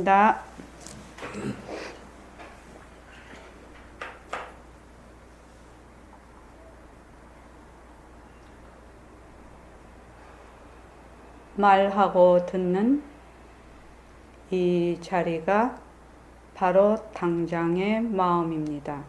시작합니다. 말하고 듣는 이 자리가 바로 당장의 마음입니다.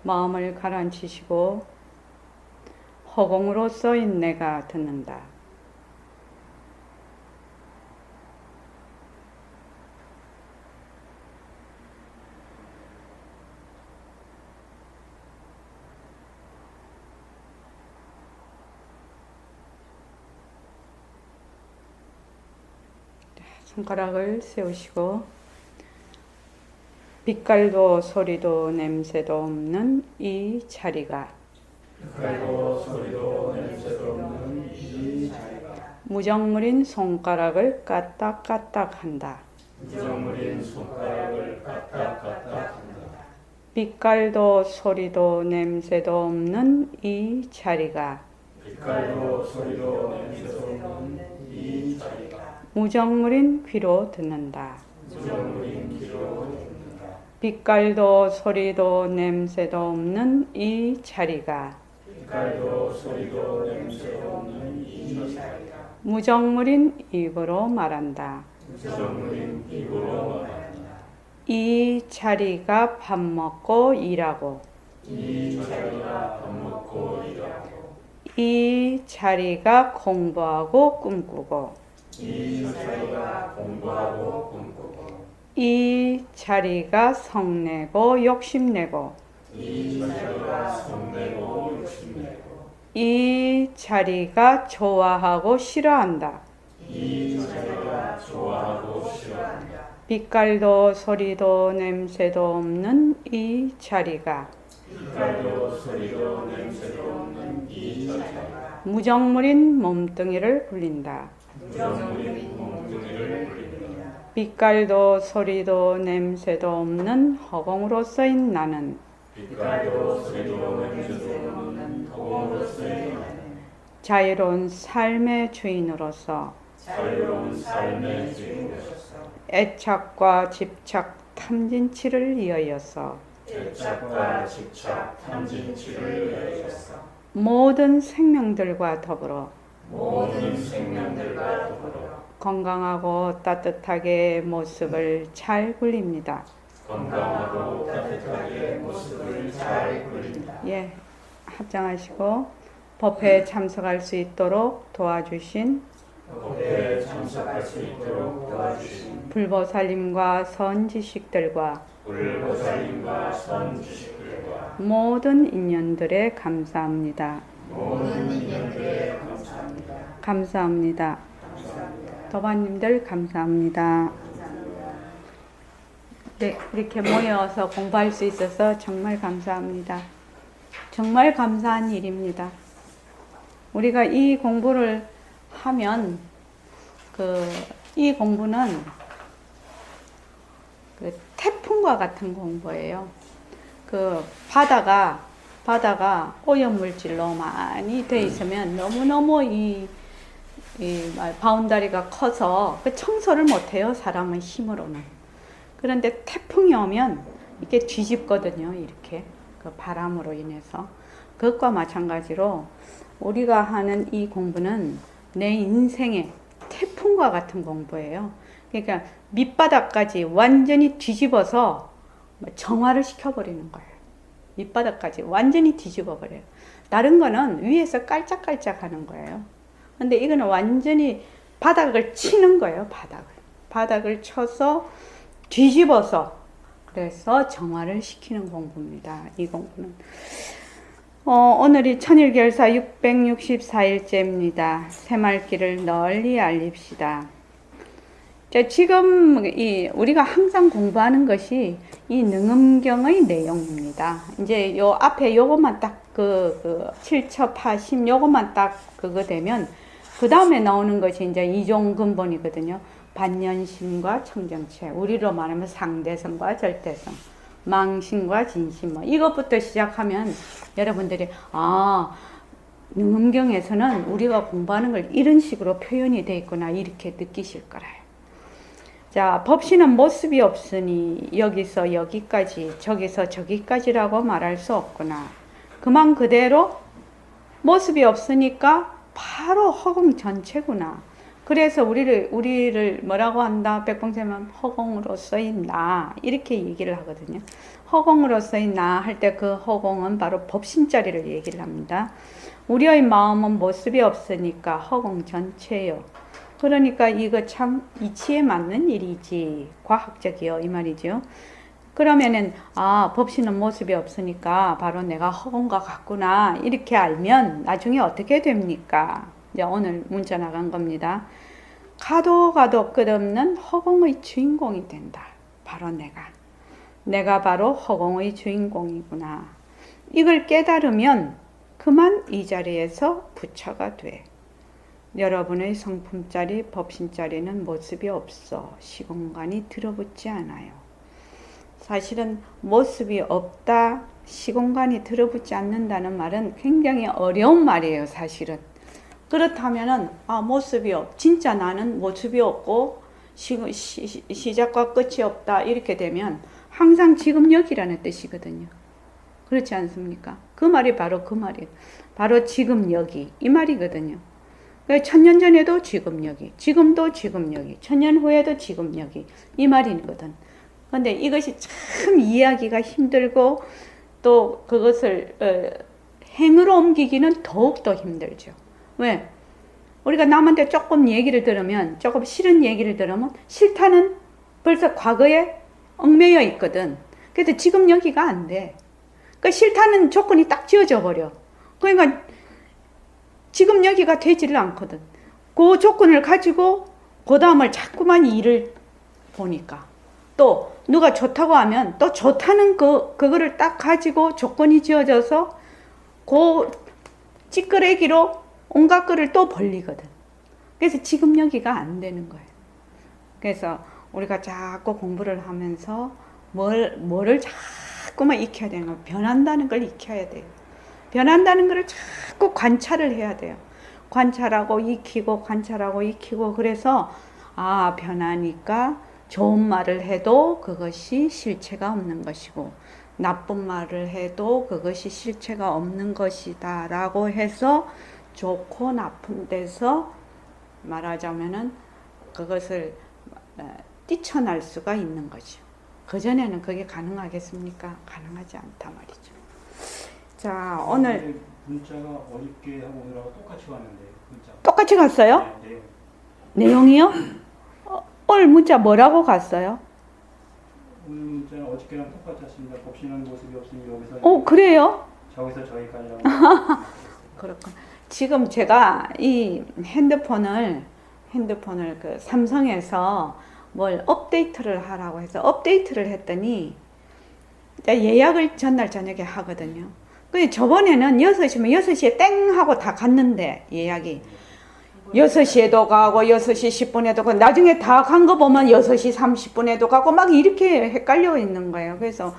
마음을 가라앉히시고 허공으로 써인 내가 듣는다. 손가락을 세우시고 빛깔도 소리도 냄새도 없는 이 자리가 무정물인 손가락을 까딱까딱한다. 빛깔도 소리도 냄새도 없는 이 자리가 무정물인 귀로 듣는다. 빛깔도 소리도 냄새도 없는 이 자리가 무정물인 입으로 말한다. 이 자리가 밥 먹고 일하고 이 자리가 공부하고 꿈꾸고 이 자리가 성내고 욕심내고 이 자리가 좋아하고 싫어한다. 빛깔도 소리도 냄새도 없는 이 자리가 무정물인 몸뚱이를 굴린다. 빛깔도 소리도 냄새도 없는 허공으로 써인 나는 자유로운 삶의 주인으로서 애착과 집착 탐진치를 위하여서 모든 생명들과 더불어 건강하고 따뜻하게 모습을 잘 굴립니다. 예, 합장하시고 법회에 참석할 수 있도록 도와주신 불보살님과 선지식들과 모든 인연들에 감사합니다. 감사합니다. 도반님들 감사합니다. 네, 이렇게 모여서 공부할 수 있어서 정말 감사합니다. 정말 감사한 일입니다. 우리가 이 공부를 하면 이 공부는 태풍과 같은 공부예요. 바다가 오염물질로 많이 돼 있으면 너무너무 이 바운다리가 커서 청소를 못해요. 사람의 힘으로는. 그런데 태풍이 오면 이게 뒤집거든요. 이렇게 바람으로 인해서. 그것과 마찬가지로 우리가 하는 이 공부는 내 인생의 태풍과 같은 공부예요. 그러니까 밑바닥까지 완전히 뒤집어서 정화를 시켜버리는 거예요. 밑바닥까지 완전히 뒤집어버려요. 다른 거는 위에서 깔짝깔짝 하는 거예요. 근데 이거는 완전히 바닥을 치는 거예요. 바닥을 쳐서 뒤집어서 그래서 정화를 시키는 공부입니다. 이 공부는 오늘이 천일결사 664일째입니다. 새말길을 널리 알립시다. 자, 지금 우리가 항상 공부하는 것이 이 능엄경의 내용입니다. 이제 요 앞에 요것만 딱 7처 8심 요것만 딱 그거 되면 그 다음에 나오는 것이 이제 이종 근본이거든요. 반연심과 청정체, 우리로 말하면 상대성과 절대성. 망신과 진심 뭐 이것부터 시작하면 여러분들이 능엄경에서는 우리가 공부하는 걸 이런 식으로 표현이 돼 있구나 이렇게 느끼실 거라요. 자, 법신은 모습이 없으니 여기서 여기까지 저기서 저기까지라고 말할 수 없구나. 그만 그대로 모습이 없으니까 바로 허공 전체구나. 그래서 우리를 뭐라고 한다? 백봉쌤은 허공으로서의 나 이렇게 얘기를 하거든요. 허공으로서의 나 할 때 그 허공은 바로 법신자리를 얘기를 합니다. 우리의 마음은 모습이 없으니까 허공 전체요. 그러니까 이거 참 이치에 맞는 일이지. 과학적이요 이 말이죠. 그러면은 법신은 모습이 없으니까 바로 내가 허공과 같구나 이렇게 알면 나중에 어떻게 됩니까? 이제 오늘 문자 나간 겁니다. 가도 끝없는 허공의 주인공이 된다. 바로 내가 바로 허공의 주인공이구나. 이걸 깨달으면 그만 이 자리에서 부처가 돼. 여러분의 성품자리, 법신자리는 모습이 없어. 시공간이 들어붙지 않아요. 사실은 모습이 없다, 시공간이 들어붙지 않는다는 말은 굉장히 어려운 말이에요, 사실은. 그렇다면은, 진짜 나는 모습이 없고, 시작과 끝이 없다, 이렇게 되면 항상 지금 여기라는 뜻이거든요. 그렇지 않습니까? 그 말이 바로 그 말이에요. 바로 지금 여기, 이 말이거든요. 1000년 전에도 지금 여기, 지금도 지금 여기, 1000년 후에도 지금 여기, 이 말이거든. 근데 이것이 참 이해하기가 힘들고 또 그것을 행으로 옮기기는 더욱더 힘들죠. 왜? 우리가 남한테 조금 얘기를 들으면, 조금 싫은 얘기를 들으면 싫다는 벌써 과거에 얽매여 있거든. 그래서 지금 여기가 안 돼. 그러니까 싫다는 조건이 딱 지어져 버려. 그러니까 지금 여기가 되지를 않거든. 그 조건을 가지고 그 다음을 자꾸만 일을 보니까 또 누가 좋다고 하면 또 좋다는 그거를 딱 가지고 조건이 지어져서 그 찌끄레기로 온갖 거를 또 벌리거든. 그래서 지금 여기가 안 되는 거예요. 그래서 우리가 자꾸 공부를 하면서 뭐를 자꾸만 익혀야 되는 거예요. 변한다는 걸 익혀야 돼요. 변한다는 걸 자꾸 관찰을 해야 돼요. 관찰하고 익히고 관찰하고 익히고 그래서 변하니까 좋은 말을 해도 그것이 실체가 없는 것이고 나쁜 말을 해도 그것이 실체가 없는 것이다 라고 해서 좋고 나쁜 데서 말하자면은 그것을 뛰쳐날 수가 있는 거죠. 그전에는 그게 가능하겠습니까? 가능하지 않단 말이죠. 자, 오늘 문자가 어저께 하고 오늘하고 똑같이 왔는데 문자. 똑같이 갔어요? 네. 내용이요? 오늘 문자 뭐라고 갔어요? 오늘 문자는 어저께랑 똑같이 왔습니다. 법신은 모습이 없으니 여기서 그래요? 저기서 저기까지라고. 그렇군. 지금 제가 이 핸드폰을 그 삼성에서 뭘 업데이트를 하라고 해서 업데이트를 했더니 예약을 전날 저녁에 하거든요. 근데 저번에는 6시면 6시에 땡 하고 다 갔는데 예약이 6시에도 가고 6시 10분에도 가고 나중에 다 간 거 보면 6시 30분에도 가고 막 이렇게 헷갈려 있는 거예요. 그래서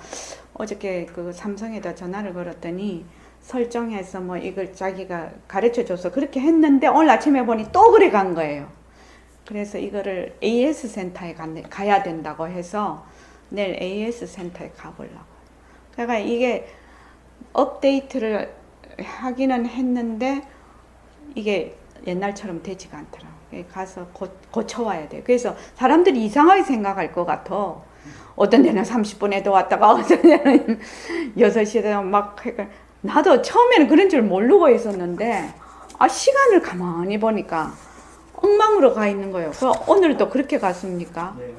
어저께 그 삼성에다 전화를 걸었더니 설정해서 뭐 이걸 자기가 가르쳐 줘서 그렇게 했는데 오늘 아침에 보니 또 그래 간 거예요. 그래서 이거를 AS 센터에 가야 된다고 해서 내일 AS 센터에 가보려고. 그러니까 이게 업데이트를 하기는 했는데 이게 옛날처럼 되지가 않더라고요. 가서 고쳐와야 돼요. 그래서 사람들이 이상하게 생각할 것 같아. 어떤 데는 30분에도 왔다가 어떤 데는 6시에도 막 나도 처음에는 그런 줄 모르고 있었는데 시간을 가만히 보니까 엉망으로 가 있는 거예요. 오늘도 그렇게 갔습니까? 네.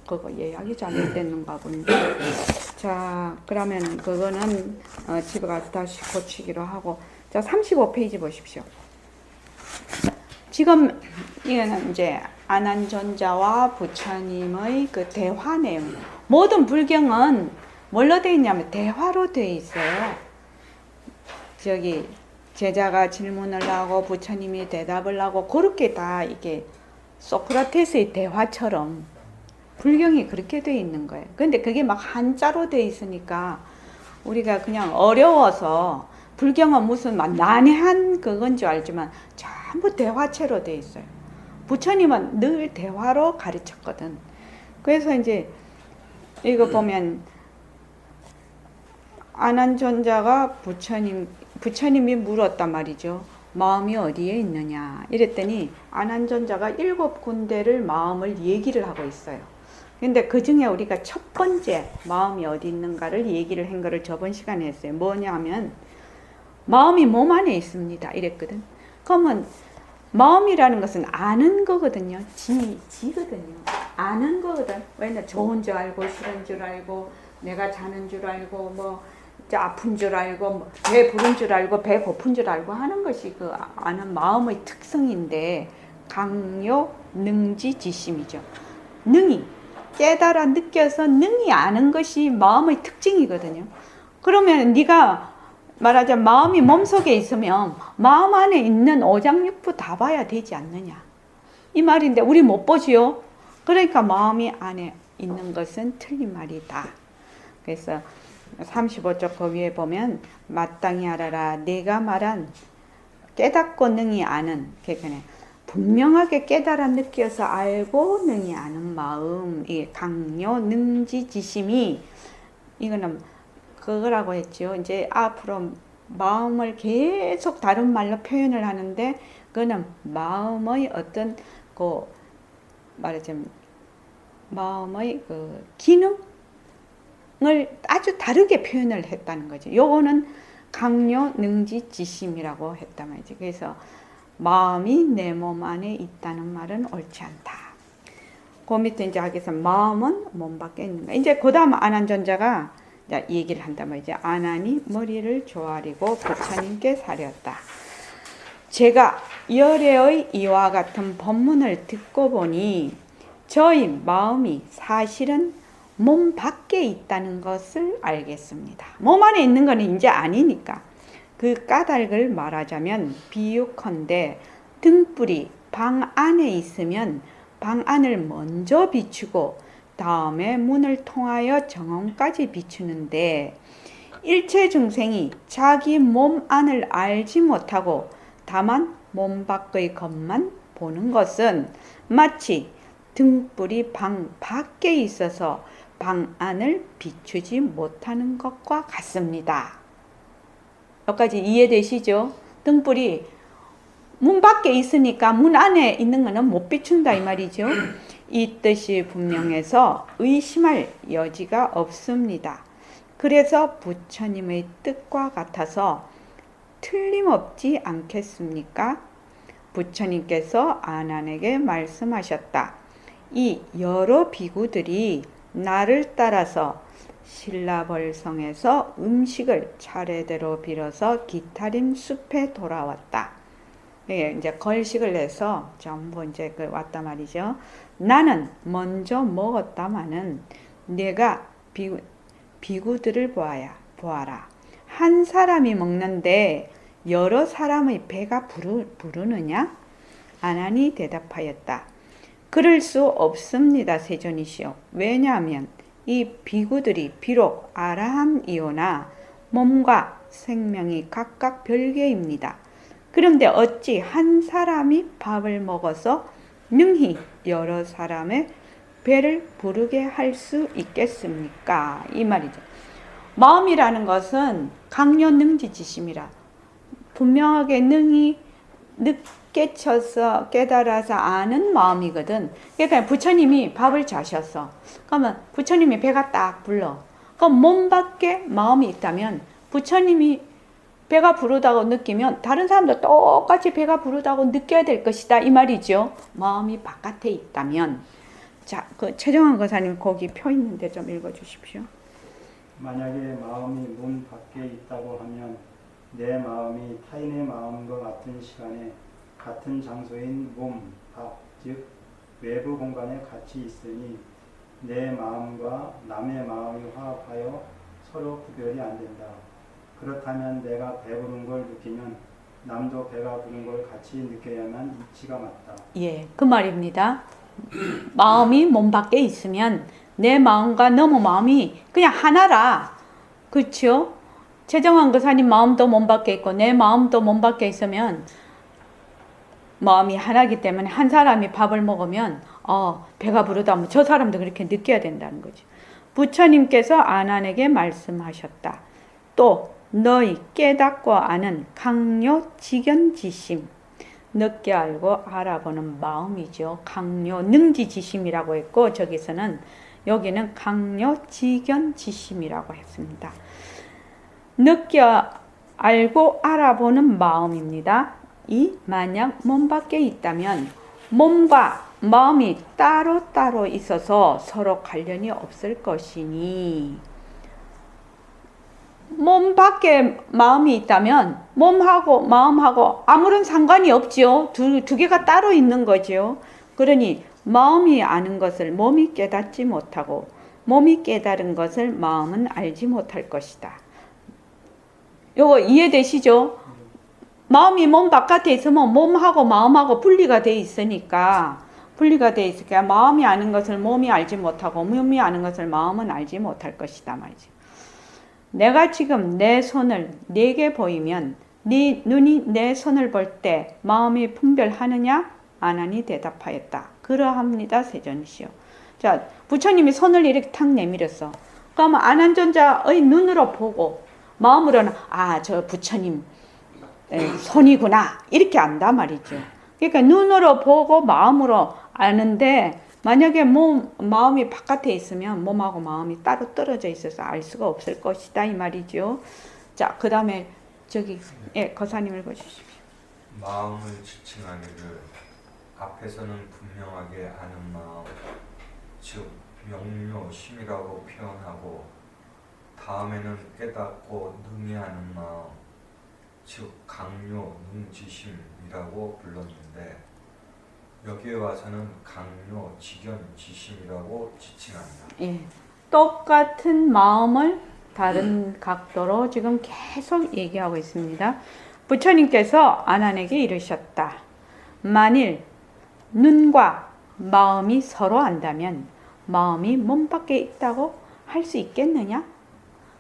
그거 예약이 잘못됐는가 본데. 자, 그러면 그거는 집에 가서 다시 고치기로 하고. 자, 35페이지 보십시오. 지금 이거는 이제 아난존자와 부처님의 그 대화 내용. 모든 불경은 뭘로 되어 있냐면 대화로 되어 있어요. 저기 제자가 질문을 하고 부처님이 대답을 하고 그렇게 다 이게 소크라테스의 대화처럼 불경이 그렇게 돼 있는 거예요. 근데 그게 막 한자로 돼 있으니까 우리가 그냥 어려워서 불경은 무슨 막 난해한 그건 줄 알지만 전부 대화체로 돼 있어요. 부처님은 늘 대화로 가르쳤거든. 그래서 이제 이거 보면 아난존자가 부처님이 물었단 말이죠. 마음이 어디에 있느냐 이랬더니 아난존자가 7군데를 마음을 얘기를 하고 있어요. 근데 그 중에 우리가 첫 번째 마음이 어디 있는가를 얘기를 한 거를 저번 시간에 했어요. 뭐냐 하면 마음이 몸 안에 있습니다 이랬거든. 그러면 마음이라는 것은 아는 거거든요. 지거든요. 아는 거거든. 왜냐 좋은 줄 알고 싫은 줄 알고 내가 자는 줄 알고 뭐 아픈 줄 알고 뭐 배 부른 줄 알고 배 고픈 줄 알고 하는 것이 그 아는 마음의 특성인데 강요 능지지심이죠. 능히 깨달아 느껴서 능히 아는 것이 마음의 특징이거든요. 그러면 네가 말하자면 마음이 몸속에 있으면 마음 안에 있는 오장육부 다 봐야 되지 않느냐 이 말인데 우리 못 보지요. 그러니까 마음이 안에 있는 것은 틀린 말이다. 그래서 35쪽 그 위에 보면 마땅히 알아라 내가 말한 깨닫고 능히 아는 그러니까 분명하게 깨달아 느껴서 알고 능히 아는 마음 이 강요 능지지심이 이거는 그거라고 했죠. 이제 앞으로 마음을 계속 다른 말로 표현을 하는데 그거는 마음의 어떤 그 말하자면 마음의 그 기능을 아주 다르게 표현을 했다는 거죠. 요거는 강요 능지 지심이라고 했단 말이죠. 그래서 마음이 내 몸 안에 있다는 말은 옳지 않다. 그 밑에 이제 하겠습니다. 마음은 몸 밖에 있는 거. 이제 그 다음 아난존자가 얘기를 한단 말이죠. 아난이 머리를 조아리고 부처님께 사렸다. 제가 열애의 이와 같은 법문을 듣고 보니 저희 마음이 사실은 몸 밖에 있다는 것을 알겠습니다. 몸 안에 있는 건 이제 아니니까. 그 까닭을 말하자면 비유컨대 등불이 방 안에 있으면 방 안을 먼저 비추고 다음에 문을 통하여 정원까지 비추는데 일체 중생이 자기 몸 안을 알지 못하고 다만 몸 밖의 것만 보는 것은 마치 등불이 방 밖에 있어서 방 안을 비추지 못하는 것과 같습니다. 여기까지 이해되시죠? 등불이 문 밖에 있으니까 문 안에 있는 것은 못 비춘다 이 말이죠. 이 뜻이 분명해서 의심할 여지가 없습니다. 그래서 부처님의 뜻과 같아서 틀림없지 않겠습니까? 부처님께서 아난에게 말씀하셨다. 이 여러 비구들이 나를 따라서 신라벌성에서 음식을 차례대로 빌어서 기타림 숲에 돌아왔다. 네, 이제 걸식을 해서 전부 이제 왔단 말이죠. 나는 먼저 먹었다마는 내가 비구들을 보아라. 한 사람이 먹는데 여러 사람의 배가 부르느냐? 아난이 대답하였다. 그럴 수 없습니다, 세존이시여. 왜냐하면 이 비구들이 비록 아라함이오나 몸과 생명이 각각 별개입니다. 그런데 어찌 한 사람이 밥을 먹어서 능히 여러 사람의 배를 부르게 할 수 있겠습니까? 이 말이죠. 마음이라는 것은 강요능지지심이라 분명하게 능히 늦게 쳐서 깨달아서 아는 마음이거든. 그러니까 부처님이 밥을 자셨어. 그러면 부처님이 배가 딱 불러. 그럼 몸 밖에 마음이 있다면 부처님이 배가 부르다고 느끼면 다른 사람도 똑같이 배가 부르다고 느껴야 될 것이다 이 말이죠. 마음이 바깥에 있다면. 자, 그 최정환 거사님 거기 표 있는데 좀 읽어주십시오. 만약에 마음이 문 밖에 있다고 하면 내 마음이 타인의 마음과 같은 시간에 같은 장소인 몸, 밖, 즉 외부 공간에 같이 있으니 내 마음과 남의 마음이 화합하여 서로 구별이 안 된다. 그렇다면 내가 배부른 걸 느끼면 남도 배가 부른 걸 같이 느껴야만 이치가 맞다. 예, 그 말입니다. 마음이 몸 밖에 있으면 내 마음과 너무 마음이 그냥 하나라. 그렇죠? 최정환 교사님 마음도 몸 밖에 있고 내 마음도 몸 밖에 있으면 마음이 하나이기 때문에 한 사람이 밥을 먹으면 배가 부르다. 저 사람도 그렇게 느껴야 된다는 거죠. 부처님께서 아난에게 말씀하셨다. 또 너희 깨닫고 아는 강요 직견지심, 늦게 알고 알아보는 마음이죠. 강요 능지지심이라고 했고 여기는 강요 직견지심이라고 했습니다. 늦게 알고 알아보는 마음입니다. 이 만약 몸 밖에 있다면 몸과 마음이 따로따로 있어서 서로 관련이 없을 것이니, 몸 밖에 마음이 있다면 몸하고 마음하고 아무런 상관이 없지요. 두 개가 따로 있는 거죠. 그러니 마음이 아는 것을 몸이 깨닫지 못하고 몸이 깨달은 것을 마음은 알지 못할 것이다. 요거 이해되시죠? 마음이 몸 바깥에 있으면 몸하고 마음하고 분리가 돼 있으니까 마음이 아는 것을 몸이 알지 못하고 몸이 아는 것을 마음은 알지 못할 것이다 말이죠. 내가 지금 내 손을 네게 보이면 네 눈이 내 손을 볼 때 마음이 분별하느냐? 아난이 대답하였다. 그러합니다. 세존이시여. 자, 부처님이 손을 이렇게 탁 내밀었어. 그러면 아난존자의 눈으로 보고 마음으로는 저 부처님 손이구나 이렇게 안다 말이죠. 그러니까 눈으로 보고 마음으로 아는데 만약에 마음이 바깥에 있으면 몸하고 마음이 따로 떨어져 있어서 알 수가 없을 것이다 이 말이죠. 자, 그 다음에 거사님을 보십시오. 마음을 지칭하기를 앞에서는 분명하게 아는 마음, 즉 명료심이라고 표현하고 다음에는 깨닫고 능히 아는 마음, 즉 강요 능지심이라고 불렀는데 여기에 와서는 강요 직견지심이라고 지칭합니다. 예, 똑같은 마음을 다른 각도로 지금 계속 얘기하고 있습니다. 부처님께서 아난에게 이르셨다. 만일 눈과 마음이 서로 안다면 마음이 몸 밖에 있다고 할 수 있겠느냐?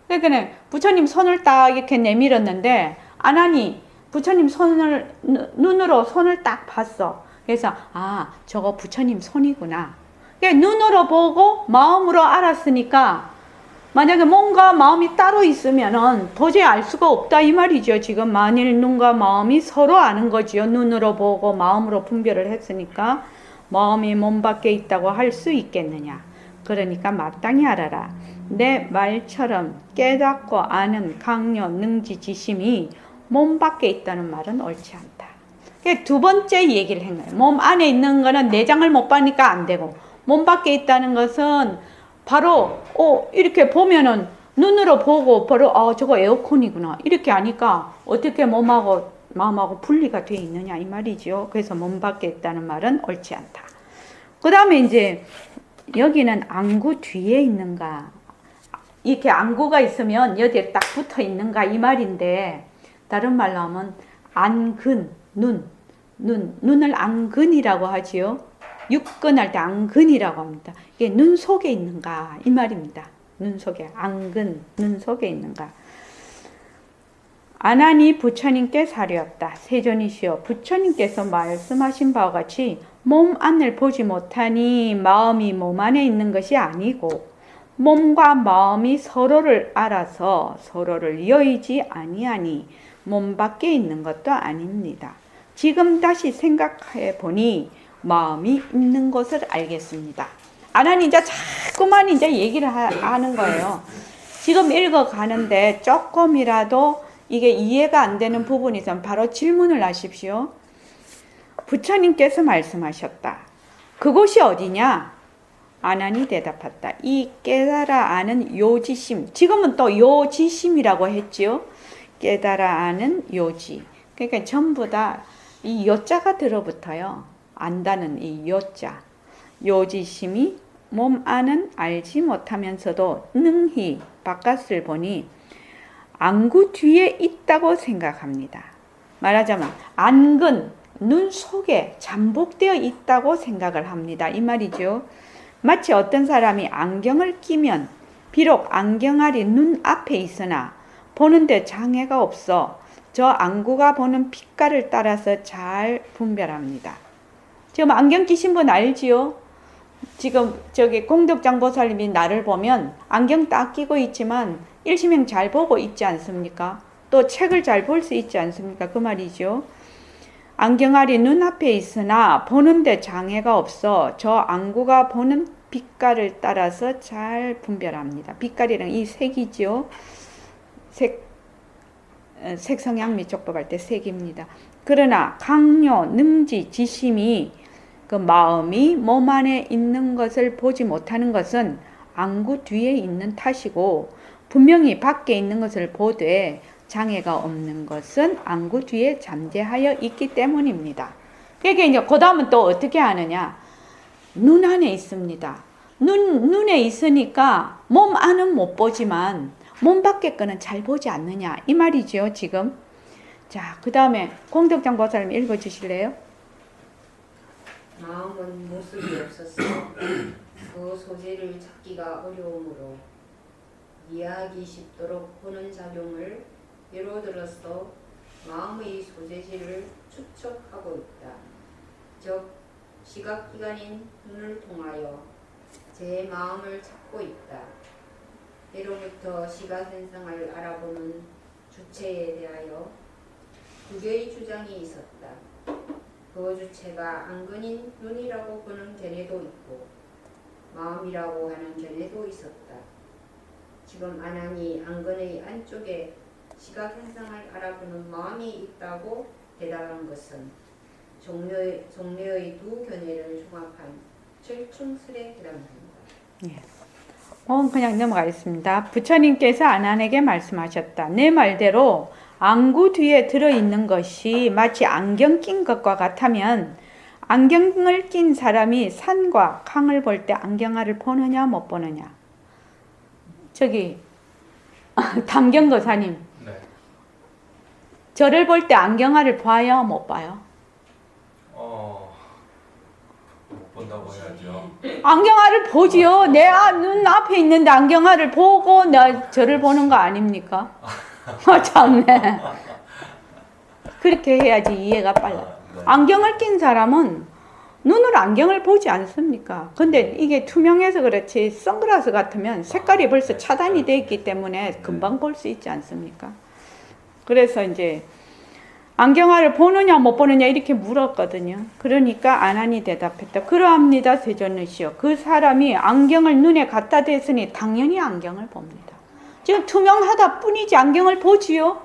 그러니까 부처님 손을 딱 이렇게 내밀었는데 아난이 부처님 손을 눈으로 손을 딱 봤어. 그래서 저거 부처님 손이구나. 눈으로 보고 마음으로 알았으니까 만약에 몸과 마음이 따로 있으면은 도저히 알 수가 없다 이 말이죠. 지금 만일 눈과 마음이 서로 아는 거지요. 눈으로 보고 마음으로 분별을 했으니까 마음이 몸 밖에 있다고 할 수 있겠느냐. 그러니까 마땅히 알아라. 내 말처럼 깨닫고 아는 강요 능지지심이 몸 밖에 있다는 말은 옳지 않다. 두 번째 얘기를 한 거예요. 몸 안에 있는 거는 내장을 못 봐니까 안 되고 몸 밖에 있다는 것은 바로 이렇게 보면은 눈으로 보고 바로 저거 에어컨이구나 이렇게 아니까 어떻게 몸하고 마음하고 분리가 돼 있느냐 이 말이죠. 그래서 몸 밖에 있다는 말은 옳지 않다. 그 다음에 이제 여기는 안구 뒤에 있는가, 이렇게 안구가 있으면 여기에 딱 붙어 있는가 이 말인데, 다른 말로 하면 안근, 눈을 안근이라고 하지요. 육근 할 때 안근이라고 합니다. 이게 눈 속에 있는가 이 말입니다. 눈 속에, 안근, 눈 속에 있는가. 아난이 부처님께 사료했다. 세존이시여, 부처님께서 말씀하신 바와 같이 몸 안을 보지 못하니 마음이 몸 안에 있는 것이 아니고 몸과 마음이 서로를 알아서 서로를 여의지 아니하니 몸 밖에 있는 것도 아닙니다. 지금 다시 생각해 보니 마음이 있는 것을 알겠습니다. 아난이 이제 자꾸만 이제 얘기를 하는 거예요. 지금 읽어가는데 조금이라도 이게 이해가 안 되는 부분이 있으면 바로 질문을 하십시오. 부처님께서 말씀하셨다. 그곳이 어디냐? 아난이 대답했다. 이 깨달아 아는 요지심. 지금은 또 요지심이라고 했지요. 깨달아 아는 요지. 그러니까 전부 다 이 요자가 들어붙어요. 안다는 이 요자. 요지심이 몸 안은 알지 못하면서도 능히 바깥을 보니 안구 뒤에 있다고 생각합니다. 말하자면 안근, 눈 속에 잠복되어 있다고 생각을 합니다. 이 말이죠. 마치 어떤 사람이 안경을 끼면 비록 안경알이 눈 앞에 있으나 보는데 장애가 없어 저 안구가 보는 빛깔을 따라서 잘 분별합니다. 지금 안경 끼신 분 알지요? 지금 저기 공덕장보살님이 나를 보면 안경 딱 끼고 있지만 일시명 잘 보고 있지 않습니까? 또 책을 잘 볼 수 있지 않습니까? 그 말이죠. 안경알이 눈앞에 있으나 보는데 장애가 없어 저 안구가 보는 빛깔을 따라서 잘 분별합니다. 빛깔이랑 이 색이죠. 색성향 미촉법할 때 색입니다. 그러나 강요, 능지, 지심이 그 마음이 몸 안에 있는 것을 보지 못하는 것은 안구 뒤에 있는 탓이고 분명히 밖에 있는 것을 보되 장애가 없는 것은 안구 뒤에 잠재하여 있기 때문입니다. 그러니까 이제 그 다음은 또 어떻게 하느냐? 눈 안에 있습니다. 눈에 있으니까 몸 안은 못 보지만 몸 밖의 거는 잘 보지 않느냐 이 말이죠 지금. 자, 그 다음에 공덕장 보살님 읽어주실래요? 마음은 모습이 없어서 그 소재를 찾기가 어려우므로 이해하기 쉽도록 보는 작용을 예로 들어서 마음의 소재지를 추측하고 있다. 즉 시각기관인 눈을 통하여 제 마음을 찾고 있다. 예로부터 시각현상을 알아보는 주체에 대하여 두 개의 주장이 있었다. 그 주체가 안근인 눈이라고 보는 견해도 있고 마음이라고 하는 견해도 있었다. 지금 아난이 안근의 안쪽에 시각현상을 알아보는 마음이 있다고 대답한 것은 종래의 두 견해를 종합한 절충설에 해당합니다. 예. 그냥 넘어가겠습니다. 부처님께서 아난에게 말씀하셨다. 내 말대로 안구 뒤에 들어있는 것이 마치 안경 낀 것과 같다면 안경을 낀 사람이 산과 강을 볼 때 안경알을 보느냐 못 보느냐. 저기 담경거사님, 네. 저를 볼 때 안경알을 봐요 못 봐요? 못 본다고 해야죠. 안경알을 보지요. 내 눈 앞에 있는데 안경알을 보고 저를 보는 거 아닙니까? 참네. 그렇게 해야지 이해가 빨라. 네. 안경을 낀 사람은 눈으로 안경을 보지 않습니까? 근데 이게 투명해서 그렇지 선글라스 같으면 색깔이 벌써 차단이 되어 있기 때문에 금방 볼 수 있지 않습니까? 그래서 이제 안경알을 보느냐 못 보느냐 이렇게 물었거든요. 그러니까 아난이 대답했다. 그러합니다 세존느시여. 그 사람이 안경을 눈에 갖다 댔으니 당연히 안경을 봅니다. 지금 투명하다 뿐이지 안경을 보지요.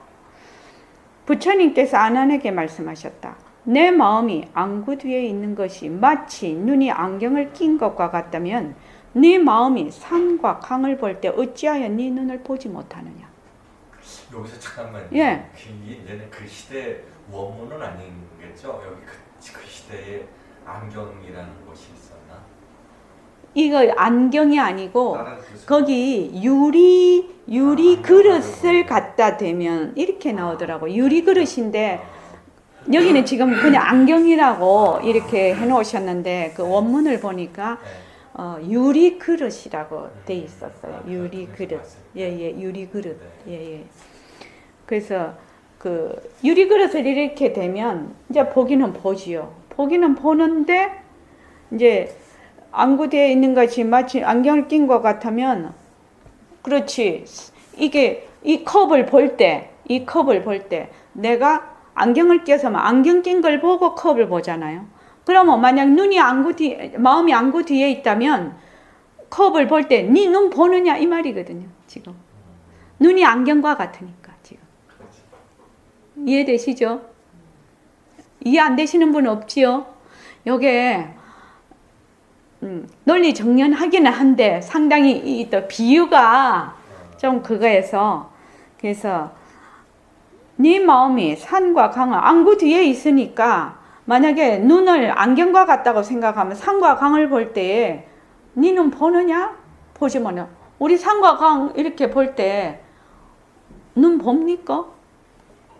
부처님께서 아난에게 말씀하셨다. 내 마음이 안구 뒤에 있는 것이 마치 눈이 안경을 낀 것과 같다면 네 마음이 산과 강을 볼 때 어찌하여 네 눈을 보지 못하느냐. 여기서 잠깐만요. 예. 이제는 그 시대 원문은 아니겠죠? 여기 그 시대에 안경이라는 것이 있었나? 이거 안경이 아니고 다른 뜻은? 거기 유리 그릇을 갖다 대면 이렇게 나오더라고. 유리 그릇인데 여기는 지금 그냥 안경이라고 이렇게 해놓으셨는데 그 원문을 보니까 네. 유리 그릇이라고 돼 있었어요. 유리 그릇. 예예, 유리 그릇. 예예. 그래서 그 유리 그릇을 이렇게 되면 이제 보기는 보지요. 보기는 보는데 이제 안구대에 있는 것이 마치 안경을 낀 것 같으면 그렇지. 이게 이 컵을 볼 때 내가 안경을 껴서 안경 낀 걸 보고 컵을 보잖아요. 그러면 만약 마음이 안구 뒤에 있다면 컵을 볼 때 네 눈 보느냐 이 말이거든요. 지금 눈이 안경과 같으니까 지금 이해되시죠? 이해 안 되시는 분 없지요? 요게 논리 정연하기는 한데 상당히 이 또 비유가 좀 그거에서 그래서 네 마음이 산과 강을 안구 뒤에 있으니까 만약에 눈을 안경과 같다고 생각하면 산과 강을 볼 때에 네 눈 보느냐? 보지 마냐. 우리 산과 강 이렇게 볼 때 눈 봅니까?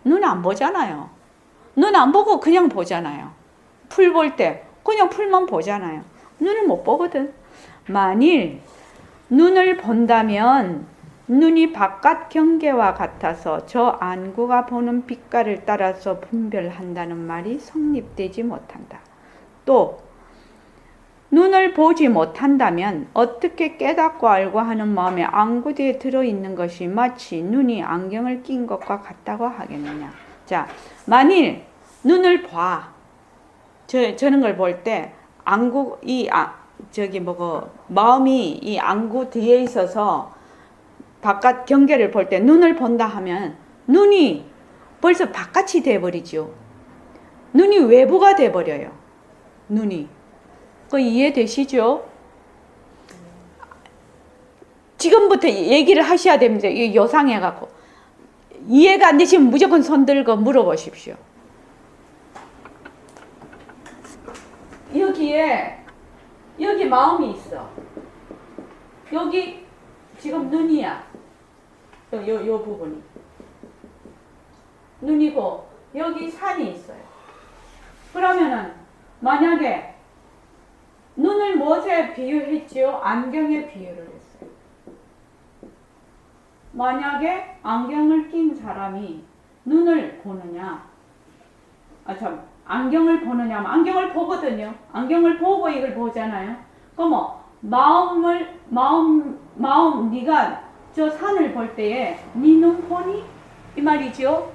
눈 안 보잖아요. 눈 안 보고 그냥 보잖아요. 풀 볼 때 그냥 풀만 보잖아요. 눈을 못 보거든. 만일 눈을 본다면 눈이 바깥 경계와 같아서 저 안구가 보는 빛깔을 따라서 분별한다는 말이 성립되지 못한다. 또 눈을 보지 못한다면 어떻게 깨닫고 알고 하는 마음에 안구 뒤에 들어있는 것이 마치 눈이 안경을 낀 것과 같다고 하겠느냐. 자, 만일 눈을 봐. 저런 걸 볼 때 안구 마음이 이 안구 뒤에 있어서 바깥 경계를 볼 때 눈을 본다 하면 눈이 벌써 바깥이 돼버리죠. 눈이 외부가 돼버려요. 눈이. 그 이해되시죠? 지금부터 얘기를 하셔야 됩니다. 이 요상해갖고. 이해가 안 되시면 무조건 손 들고 물어보십시오. 여기 마음이 있어. 여기 지금 눈이야. 요 부분이. 눈이고, 여기 산이 있어요. 그러면은, 만약에, 눈을 무엇에 비유했지요? 안경에 비유를 했어요. 만약에 안경을 낀 사람이 눈을 보느냐, 안경을 보느냐, 안경을 보거든요. 안경을 보고 이걸 보잖아요. 그럼 네가 저 산을 볼 때에 네 눈 보니? 이 말이죠.